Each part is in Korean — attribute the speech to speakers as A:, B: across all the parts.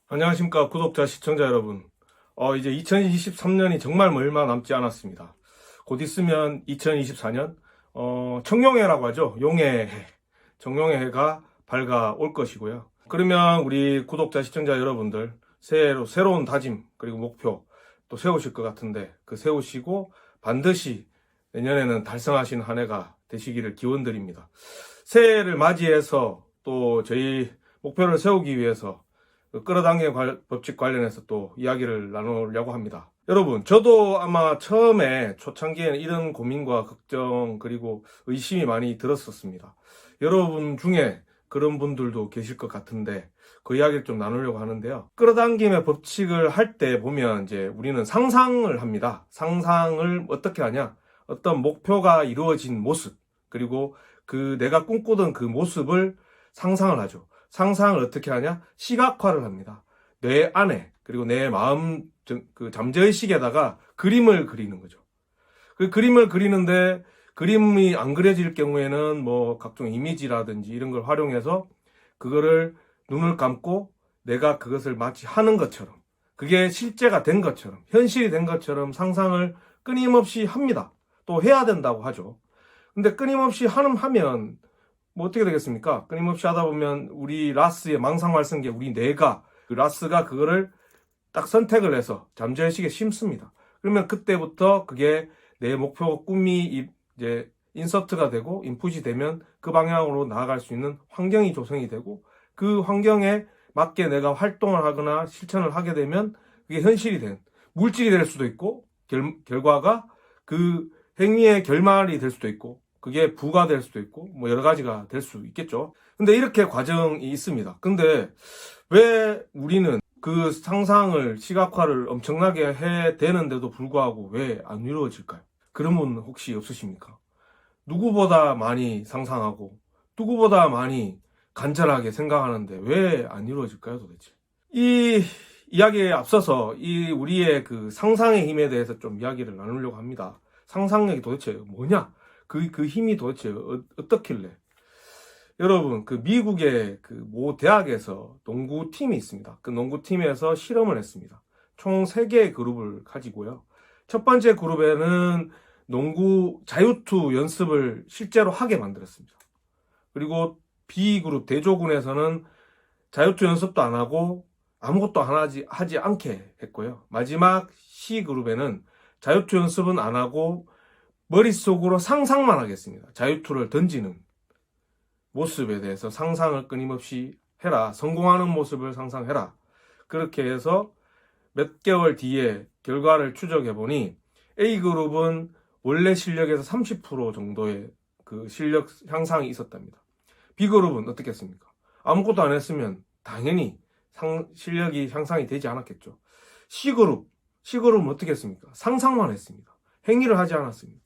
A: 안녕하십니까 구독자 시청자 여러분. 이제 2023년이 정말 얼마 남지 않았습니다. 곧 있으면 2024년 청룡해라고 하죠. 용해해, 정룡해가 밝아올 것이고요. 그러면 우리 구독자 시청자 여러분들 새로운 다짐 그리고 목표 또 세우실 것 같은데, 그 세우시고 반드시 내년에는 달성하시는 한 해가 되시기를 기원드립니다. 새해를 맞이해서 또 저희 목표를 세우기 위해서 끌어당기는 법칙 관련해서 또 이야기를 나누려고 합니다. 여러분, 저도 아마 처음에 초창기에는 이런 고민과 걱정 그리고 의심이 많이 들었었습니다. 여러분 중에 그런 분들도 계실 것 같은데 그 이야기를 좀 나누려고 하는데요. 끌어당김의 법칙을 할 때 보면 이제 우리는 상상을 합니다. 상상을 어떻게 하냐? 어떤 목표가 이루어진 모습, 그리고 그 내가 꿈꾸던 그 모습을 상상을 하죠. 상상을 어떻게 하냐? 시각화를 합니다. 뇌 안에, 그리고 내 마음 그 잠재의식에다가 그림을 그리는 거죠. 그 그림을 그리는데 그림이 안 그려질 경우에는 뭐 각종 이미지라든지 이런 걸 활용해서 그거를 눈을 감고 내가 그것을 마치 하는 것처럼, 그게 실제가 된 것처럼, 현실이 된 것처럼 상상을 끊임없이 합니다. 또 해야 된다고 하죠. 근데 끊임없이 하면 뭐 어떻게 되겠습니까? 끊임없이 하다 보면 우리 라스의 망상발성계, 우리 뇌가, 그 라스가 그거를 딱 선택을 해서 잠재의식에 심습니다. 그러면 그때부터 그게 내 목표, 꿈이 이제 인서트가 되고 인풋이 되면 그 방향으로 나아갈 수 있는 환경이 조성이 되고, 그 환경에 맞게 내가 활동을 하거나 실천을 하게 되면 그게 현실이 된 물질이 될 수도 있고, 결과가 그 행위의 결말이 될 수도 있고, 그게 부가 될 수도 있고, 뭐 여러 가지가 될 수 있겠죠. 근데 이렇게 과정이 있습니다. 근데 왜 우리는 그 상상을, 시각화를 엄청나게 해대는데도 불구하고 왜 안 이루어질까요? 그런 분 혹시 없으십니까? 누구보다 많이 상상하고 누구보다 많이 간절하게 생각하는데 왜 안 이루어질까요, 도대체? 이 이야기에 앞서서 우리의 그 상상의 힘에 대해서 좀 이야기를 나누려고 합니다. 상상력이 도대체 뭐냐? 그 힘이 도대체 어떻길래? 여러분, 그 미국의 그 모 대학에서 농구팀이 있습니다. 그 농구팀에서 실험을 했습니다. 총 3개의 그룹을 가지고요. 첫 번째 그룹에는 농구 자유투 연습을 실제로 하게 만들었습니다. 그리고 B그룹 대조군에서는 자유투 연습도 안 하고 아무것도 하지 않게 했고요. 마지막 C그룹에는 자유투 연습은 안 하고 머릿속으로 상상만 하겠습니다. 자유투를 던지는 모습에 대해서 상상을 끊임없이 해라. 성공하는 모습을 상상해라. 그렇게 해서 몇 개월 뒤에 결과를 추적해보니 A그룹은 원래 실력에서 30% 정도의 그 실력 향상이 있었답니다. B그룹은 어떻겠습니까? 아무것도 안 했으면 당연히 실력이 향상이 되지 않았겠죠. C그룹은 어떻게 했습니까? 상상만 했습니다. 행위를 하지 않았습니다.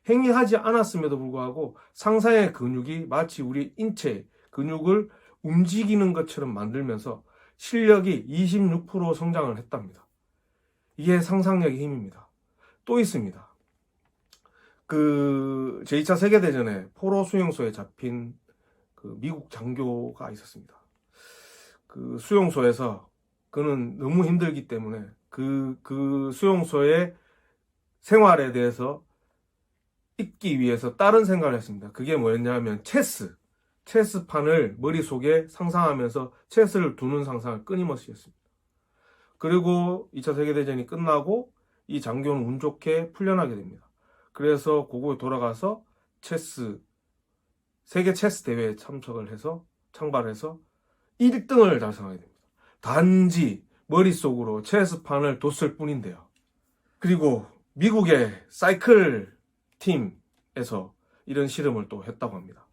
A: 행위하지 않았음에도 불구하고 상상의 근육이 마치 우리 인체 근육을 움직이는 것처럼 만들면서 실력이 26% 성장을 했답니다. 이게 상상력의 힘입니다. 또 있습니다. 그 제2차 세계대전에 포로 수용소에 잡힌 그 미국 장교가 있었습니다. 그 수용소에서 그는 너무 힘들기 때문에 그 수용소의 생활에 대해서 잊기 위해서 다른 생각을 했습니다. 그게 뭐였냐면 체스판을 머릿속에 상상하면서 체스를 두는 상상을 끊임없이 했습니다. 그리고 2차 세계대전이 끝나고 이 장교는 운 좋게 풀려나게 됩니다. 그래서 고국에 돌아가서 세계 체스 대회에 참가해서 1등을 달성하게 됩니다. 단지 머릿속으로 체스판을 뒀을 뿐인데요. 그리고 미국의 사이클 팀에서 이런 실험을 또 했다고 합니다.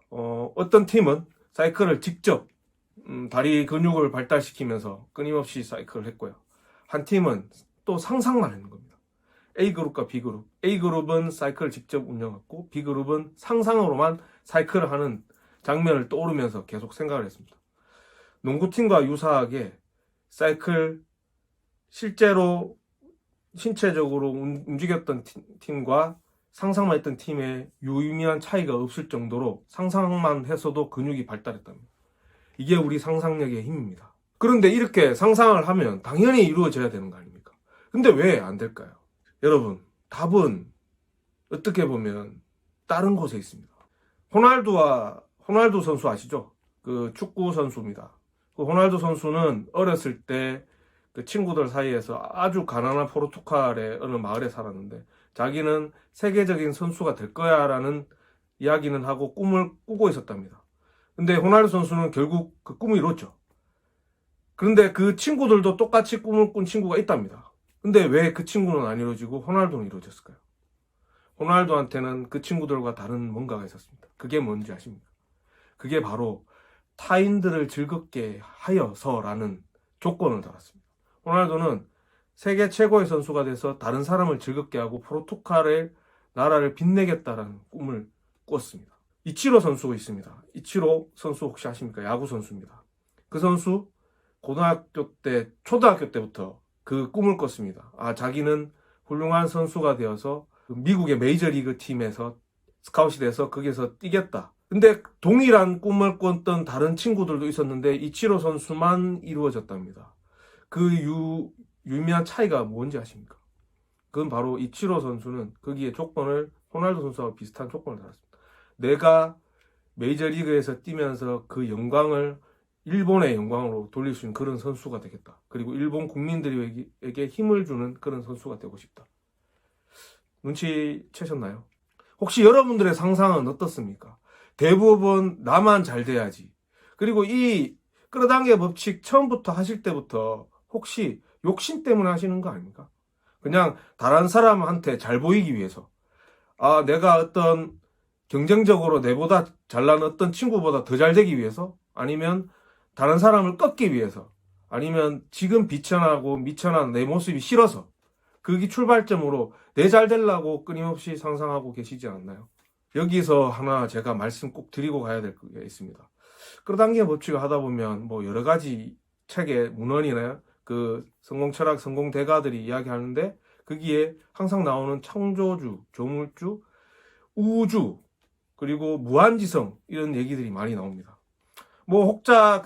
A: 어떤 팀은 사이클을 직접 다리 근육을 발달시키면서 끊임없이 사이클을 했고요. 한 팀은 또 상상만 하는 겁니다. A그룹과 B그룹. A그룹은 사이클을 직접 운영했고 B그룹은 상상으로만 사이클을 하는 장면을 떠오르면서 계속 생각을 했습니다. 농구팀과 유사하게 사이클 실제로 신체적으로 움직였던 팀과 상상만 했던 팀에 유의미한 차이가 없을 정도로 상상만 해서도 근육이 발달했답니다. 이게 우리 상상력의 힘입니다. 그런데 이렇게 상상을 하면 당연히 이루어져야 되는 거 아닙니까? 근데 왜 안 될까요? 여러분, 답은 어떻게 보면 다른 곳에 있습니다. 호날두 선수 아시죠? 그 축구 선수입니다. 그 호날두 선수는 어렸을 때 그 친구들 사이에서 아주 가난한 포르투갈의 어느 마을에 살았는데 자기는 세계적인 선수가 될 거야 라는 이야기는 하고 꿈을 꾸고 있었답니다. 근데 호날두 선수는 결국 그 꿈을 이뤘죠. 그런데 그 친구들도 똑같이 꿈을 꾼 친구가 있답니다. 근데 왜 그 친구는 안 이루어지고 호날두는 이루어졌을까요? 호날두한테는 그 친구들과 다른 뭔가가 있었습니다. 그게 뭔지 아십니까? 그게 바로 타인들을 즐겁게 하여서라는 조건을 달았습니다. 호날두는 세계 최고의 선수가 돼서 다른 사람을 즐겁게 하고 포르투갈의 나라를 빛내겠다라는 꿈을 꾸었습니다. 이치로 선수가 있습니다. 이치로 선수 혹시 아십니까? 야구 선수입니다. 그 선수 초등학교 때부터 그 꿈을 꿨습니다. 자기는 훌륭한 선수가 되어서 미국의 메이저리그 팀에서 스카웃이 돼서 거기서 뛰겠다. 근데 동일한 꿈을 꿨던 다른 친구들도 있었는데 이치로 선수만 이루어졌답니다. 그 유의미한 차이가 뭔지 아십니까? 그건 바로 이치로 선수는 거기에 조건을 호날두 선수와 비슷한 조건을 달았습니다. 내가 메이저리그에서 뛰면서 그 영광을 일본의 영광으로 돌릴 수 있는 그런 선수가 되겠다. 그리고 일본 국민들에게 힘을 주는 그런 선수가 되고 싶다. 눈치채셨나요? 혹시 여러분들의 상상은 어떻습니까? 대부분 나만 잘 돼야지. 그리고 이 끌어당겨 법칙 처음부터 하실 때부터 혹시 욕심 때문에 하시는 거 아닙니까? 그냥 다른 사람한테 잘 보이기 위해서. 내가 어떤 경쟁적으로 내보다 잘난 어떤 친구보다 더 잘 되기 위해서, 아니면 다른 사람을 꺾기 위해서, 아니면 지금 비천하고 미천한 내 모습이 싫어서, 그게 출발점으로 내 잘 되려고 끊임없이 상상하고 계시지 않나요? 여기서 하나 제가 말씀 꼭 드리고 가야 될 게 있습니다. 끌어당기는 법칙을 하다 보면 뭐 여러 가지 책의 문헌이나 그 성공 철학, 성공 대가들이 이야기하는데 거기에 항상 나오는 창조주, 조물주, 우주, 그리고 무한지성 이런 얘기들이 많이 나옵니다. 뭐 혹자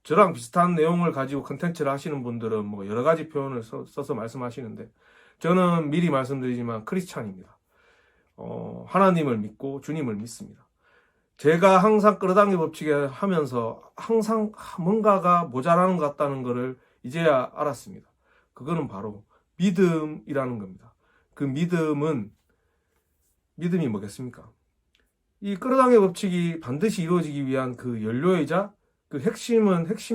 A: 저랑 비슷한 내용을 가지고 컨텐츠를 하시는 분들은 뭐 여러 가지 표현을 써서 말씀하시는데 저는 미리 말씀드리지만 크리스찬입니다. 하나님을 믿고 주님을 믿습니다. 제가 항상 끌어당기 법칙을 하면서 항상 뭔가가 모자라는 것 같다는 것을 이제야 알았습니다. 그거는 바로 믿음이라는 겁니다. 그 믿음이 뭐겠습니까? 이 끌어당기 법칙이 반드시 이루어지기 위한 그 연료이자 그 핵심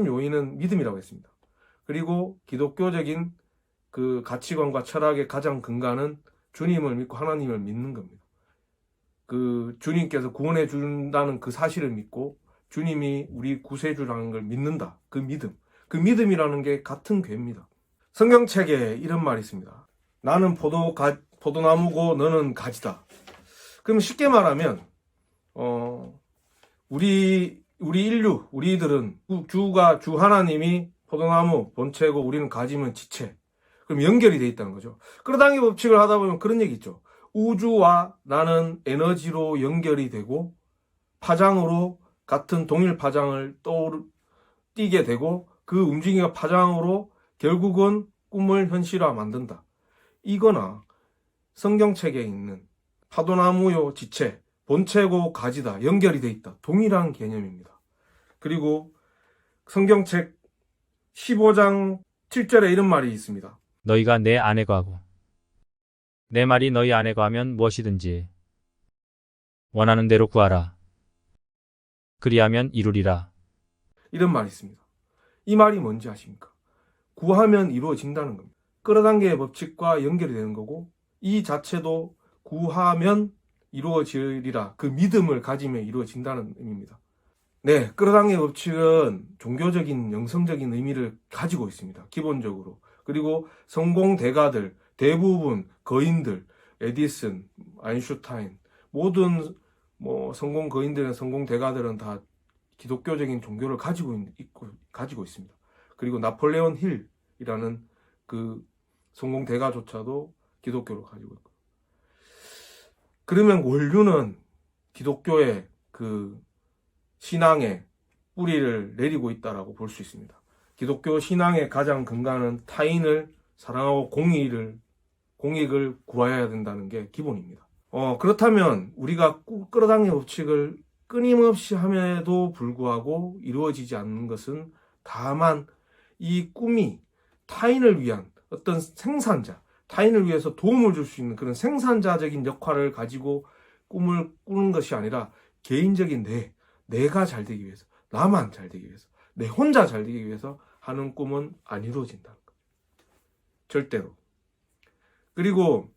A: 요인은 믿음이라고 했습니다. 그리고 기독교적인 그 가치관과 철학의 가장 근간은 주님을 믿고 하나님을 믿는 겁니다. 그 주님께서 구원해 준다는 그 사실을 믿고 주님이 우리 구세주라는 걸 믿는다. 그 믿음이라는 게 같은 괴입니다. 성경책에 이런 말이 있습니다. 나는 포도나무고 너는 가지다. 그럼 쉽게 말하면 우리들은 주 하나님이 포도나무 본체고 우리는 가지면 지체. 그럼 연결이 돼 있다는 거죠. 끌어당기 법칙을 하다 보면 그런 얘기 있죠. 우주와 나는 에너지로 연결이 되고 파장으로 같은 동일 파장을 뛰게 되고 그 움직임과 파장으로 결국은 꿈을 현실화 만든다. 이거나 성경책에 있는 파도나무요 지체, 본체고 가지다, 연결이 돼 있다. 동일한 개념입니다. 그리고 성경책 15장 7절에 이런 말이 있습니다.
B: 너희가 내 안에 거하고 내 말이 너희 안에 거하면 무엇이든지 원하는 대로 구하라. 그리하면 이루리라.
A: 이런 말이 있습니다. 이 말이 뭔지 아십니까? 구하면 이루어진다는 겁니다. 끌어당기의 법칙과 연결이 되는 거고 이 자체도 구하면 이루어지리라. 그 믿음을 가지면 이루어진다는 의미입니다. 네, 끌어당기의 법칙은 종교적인 영성적인 의미를 가지고 있습니다. 기본적으로. 그리고 성공 대가들, 대부분 거인들, 에디슨, 아인슈타인, 모든 성공 거인들은 성공 대가들은 다 기독교적인 종교를 가지고 있습니다. 그리고 나폴레온 힐이라는 그 성공 대가조차도 기독교를 가지고 있고. 그러면 원류는 기독교의 그 신앙의 뿌리를 내리고 있다라고 볼 수 있습니다. 기독교 신앙의 가장 근간은 타인을 사랑하고 공익을 구하여야 된다는 게 기본입니다. 그렇다면 우리가 끌어당김 법칙을 끊임없이 함에도 불구하고 이루어지지 않는 것은 다만 이 꿈이 타인을 위한 어떤 생산자, 타인을 위해서 도움을 줄 수 있는 그런 생산자적인 역할을 가지고 꿈을 꾸는 것이 아니라 개인적인 내가 잘 되기 위해서, 나만 잘 되기 위해서, 내 혼자 잘 되기 위해서 하는 꿈은 안 이루어진다는 것. 절대로. 그리고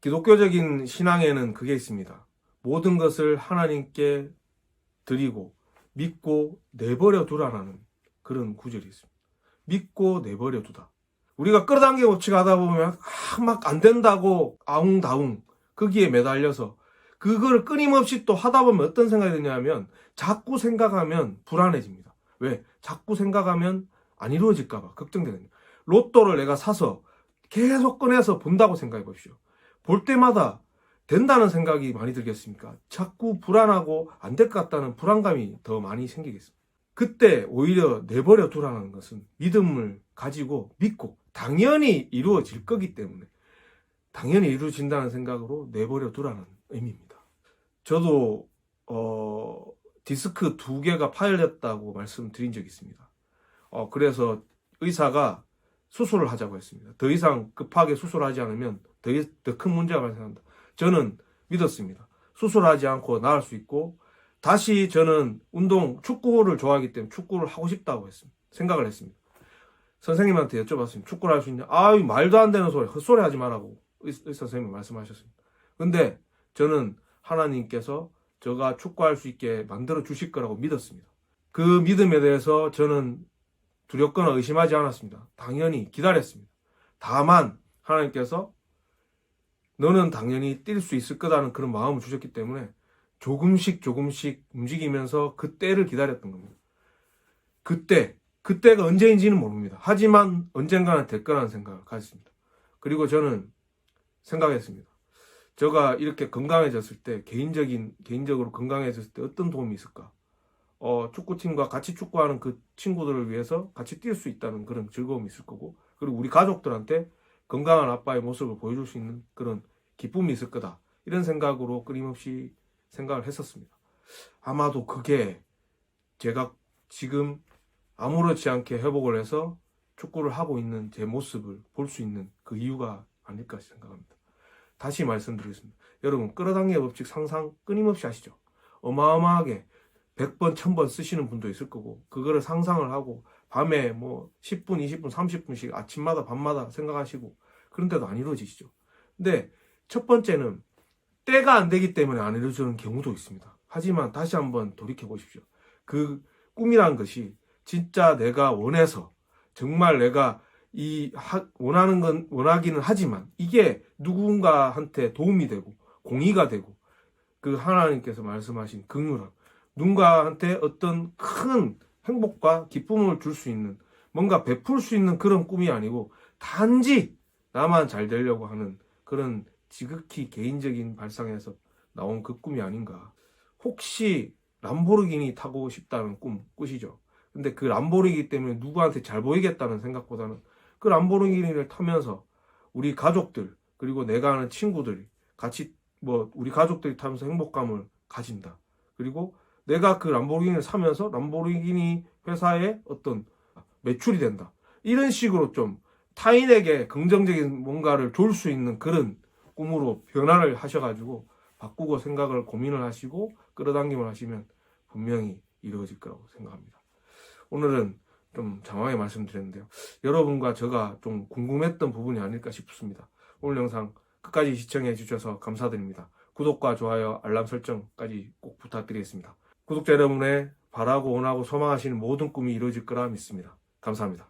A: 기독교적인 신앙에는 그게 있습니다. 모든 것을 하나님께 드리고 믿고 내버려 두라는 그런 구절이 있습니다. 믿고 내버려 두다. 우리가 끌어당겨 법칙 하다 보면 막 안 된다고 아웅다웅 거기에 매달려서 그걸 끊임없이 또 하다 보면 어떤 생각이 드냐면 자꾸 생각하면 불안해집니다. 왜? 자꾸 생각하면 안 이루어질까 봐 걱정되거든요. 로또를 내가 사서 계속 꺼내서 본다고 생각해 보십시오. 볼 때마다 된다는 생각이 많이 들겠습니까? 자꾸 불안하고 안 될 것 같다는 불안감이 더 많이 생기겠습니다. 그때 오히려 내버려 두라는 것은 믿음을 가지고 믿고 당연히 이루어질 거기 때문에 당연히 이루어진다는 생각으로 내버려 두라는 의미입니다. 저도 디스크 2개가 파열됐다고 말씀드린 적이 있습니다. 그래서 의사가 수술을 하자고 했습니다. 더 이상 급하게 수술하지 않으면 더 큰 문제가 발생한다. 저는 믿었습니다. 수술하지 않고 나을 수 있고 다시 저는 축구를 좋아하기 때문에 축구를 하고 싶다고 생각을 했습니다. 선생님한테 여쭤봤습니다. 축구를 할 수 있냐? 말도 안 되는 소리, 헛소리 하지 말라고 의사 선생님이 말씀하셨습니다. 근데 저는 하나님께서 제가 축구할 수 있게 만들어 주실 거라고 믿었습니다. 그 믿음에 대해서 저는 두렵거나 의심하지 않았습니다. 당연히 기다렸습니다. 다만 하나님께서 너는 당연히 뛸 수 있을 거다는 그런 마음을 주셨기 때문에 조금씩 움직이면서 그 때를 기다렸던 겁니다. 그때가 언제인지는 모릅니다. 하지만 언젠가는 될 거라는 생각을 가졌습니다. 그리고 저는 생각했습니다. 제가 이렇게 건강해졌을 때, 개인적으로 건강해졌을 때 어떤 도움이 있을까? 축구팀과 같이 축구하는 그 친구들을 위해서 같이 뛸 수 있다는 그런 즐거움이 있을 거고, 그리고 우리 가족들한테 건강한 아빠의 모습을 보여줄 수 있는 그런 기쁨이 있을 거다. 이런 생각으로 끊임없이 생각을 했었습니다. 아마도 그게 제가 지금 아무렇지 않게 회복을 해서 축구를 하고 있는 제 모습을 볼 수 있는 그 이유가 아닐까 생각합니다. 다시 말씀드리겠습니다. 여러분, 끌어당김 법칙 상상 끊임없이 하시죠. 어마어마하게 100번, 1000번 쓰시는 분도 있을 거고, 그거를 상상을 하고, 밤에 10분, 20분, 30분씩 아침마다 밤마다 생각하시고, 그런데도 안 이루어지시죠. 근데 첫 번째는 때가 안 되기 때문에 안 이루어지는 경우도 있습니다. 하지만 다시 한번 돌이켜 보십시오. 그 꿈이란 것이 진짜 내가 원해서, 정말 내가 원하기는 하지만, 이게 누군가한테 도움이 되고, 공의가 되고, 그 하나님께서 말씀하신 긍휼함, 누군가한테 어떤 큰 행복과 기쁨을 줄 수 있는, 뭔가 베풀 수 있는 그런 꿈이 아니고, 단지 나만 잘 되려고 하는 그런 지극히 개인적인 발상에서 나온 그 꿈이 아닌가. 혹시 람보르기니 타고 싶다는 꿈 꾸시죠? 근데 그 람보르기니 때문에 누구한테 잘 보이겠다는 생각보다는 그 람보르기니를 타면서 우리 가족들, 그리고 내가 아는 친구들이 같이 우리 가족들이 타면서 행복감을 가진다. 그리고 내가 그 람보르기니를 사면서 람보르기니 회사에 어떤 매출이 된다. 이런 식으로 좀 타인에게 긍정적인 뭔가를 줄 수 있는 그런 꿈으로 변화를 하셔가지고 바꾸고 생각을 고민을 하시고 끌어당김을 하시면 분명히 이루어질 거라고 생각합니다. 오늘은 좀 장황하게 말씀드렸는데요. 여러분과 제가 좀 궁금했던 부분이 아닐까 싶습니다. 오늘 영상 끝까지 시청해 주셔서 감사드립니다. 구독과 좋아요, 알람 설정까지 꼭 부탁드리겠습니다. 구독자 여러분의 바라고 원하고 소망하시는 모든 꿈이 이루어질 거라 믿습니다. 감사합니다.